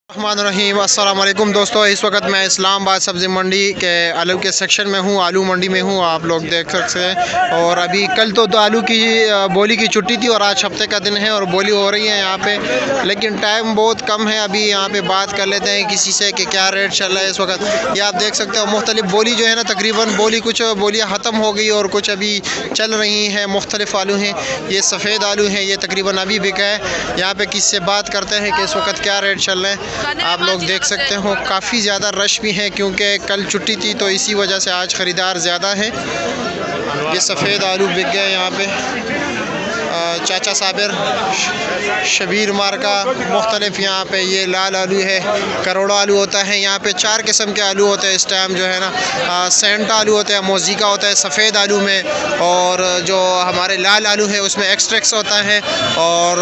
रहीम अस्सलाम वालेकुम दोस्तों, इस वक्त मैं इस्लामाबाद सब्ज़ी मंडी के आलू के सेक्शन में हूँ, आलू मंडी में हूँ। आप लोग देख सकते हैं। और अभी कल तो आलू की बोली की छुट्टी थी और आज हफ्ते का दिन है और बोली हो रही है यहाँ पे, लेकिन टाइम बहुत कम है। अभी यहाँ पे बात कर लेते हैं किसी से कि क्या रेट चल रहा है इस वक्त। ये आप देख सकते हो मुख्तलिफ बोली जो है ना, तकरीबन बोली कुछ बोलियाँ ख़त्म हो गई और कुछ अभी चल रही हैं। मुख्तलिफ आलू हैं, ये सफ़ेद आलू हैं, ये तकरीबन अभी बिका है। यहाँ पे किसी से बात करते हैं कि इस वक्त क्या रेट चल रहे हैं। आप लोग देख सकते हो काफ़ी ज़्यादा रश भी है क्योंकि कल छुट्टी थी, तो इसी वजह से आज ख़रीदार ज़्यादा है। ये सफ़ेद आलू बिक गए यहाँ पे। चाचा साबिर, शबीर मार्का, मुख्तलिफ यहाँ पे ये लाल आलू है, करोड़ा आलू होता है। यहाँ पे 4 किस्म के आलू होते हैं इस टाइम जो है ना। सेंटा आलू होता है, मोज़िका होता है सफ़ेद आलू में, और जो हमारे लाल आलू है उसमें एक्सट्रैक्स होता है, और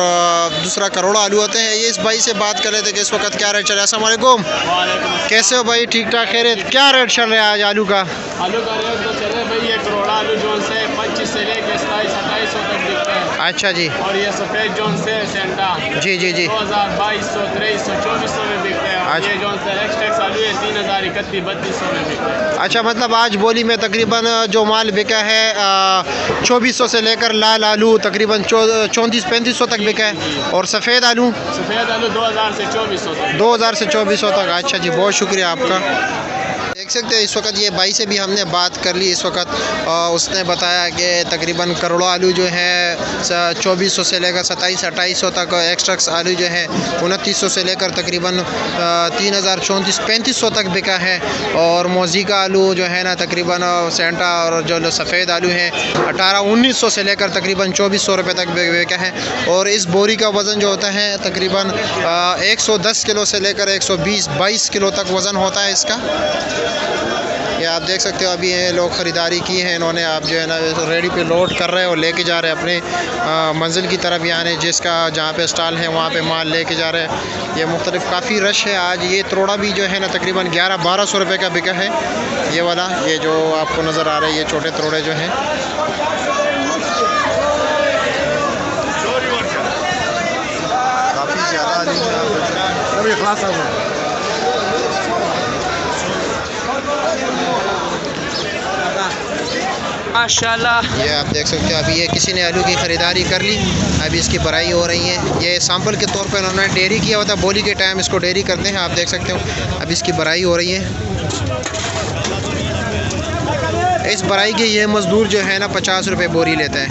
दूसरा करोड़ा आलू होते हैं। ये इस भाई से बात कर रहे थे कि इस वक्त क्या रेट चल रहा है। अस्सलाम वालेकुम, कैसे हो भाई? ठीक ठाक खैरियत। क्या रेट चल रहा है आज आलू का? आलू का रेट तो चल रहा है भाई, ये करोड़ा आलू जो से 25 से लेकर 27-28 तक बिकता है। अच्छा जी। और ये सफ़ेद जोन से सेंटा जी जी जी 2200, 2300, 2400 में बिकता है। और ये जोन से एक्सट्रैक्स आलू है 3000, 3100 में बिकता है। अच्छा, मतलब आज बोली में तकरीबन जो माल बिका है 2400 से लेकर लाल आलू तकरीबन 3400-3500 तक बिका है। और सफ़ेद आलू 2000 से 2400 तक। 2000 से 2400 तक। अच्छा जी, बहुत शुक्रिया आपका। देख सकते हैं इस वक्त ये भाई से भी हमने बात कर ली। इस वक्त उसने बताया कि तकरीबन करोड़ा आलू जो है 2400 से लेकर 2700-2800 तक, एक्स्ट्रैक्स आलू जो है 2900 से लेकर तकरीबन 3000, 3400-3500 तक बिका है। और मोज़िका आलू जो है ना तकरीबन सेंटा, और जो सफ़ेद आलू है 1800-1900 से लेकर तकरीबन 2400 रुपये तक बिका है। और इस बोरी का वज़न जो होता है तकरीबन 110 किलो से लेकर 120-22 किलो तक वज़न होता है इसका। ये आप देख सकते हो अभी ये लोग ख़रीदारी की है इन्होंने। आप जो है ना रेडी पे लोड कर रहे हैं और लेके जा रहे हैं अपने मंजिल की तरफ, यानी जिसका जहाँ पे स्टॉल है वहाँ पे माल लेके जा रहे हैं। ये मुख्तलिफ काफ़ी रश है आज। ये तरोड़ा भी जो है ना तकरीबन 1100-1200 रुपये का बिका है। ये वाला, ये जो आपको नज़र आ रहा है, ये छोटे तरोड़े जो हैं। काफ़ी ज़्यादा माशाल्लाह। ये आप देख सकते हो अभी ये किसी ने आलू की ख़रीदारी कर ली, अभी इसकी भराई हो रही है। ये सैंपल के तौर पर इन्होंने डेयरी किया होता है, बोली के टाइम इसको डेयरी करते हैं। आप देख सकते हो अभी इसकी भराई हो रही है। इस भराई के ये मज़दूर जो है ना 50 रुपये बोरी लेता है।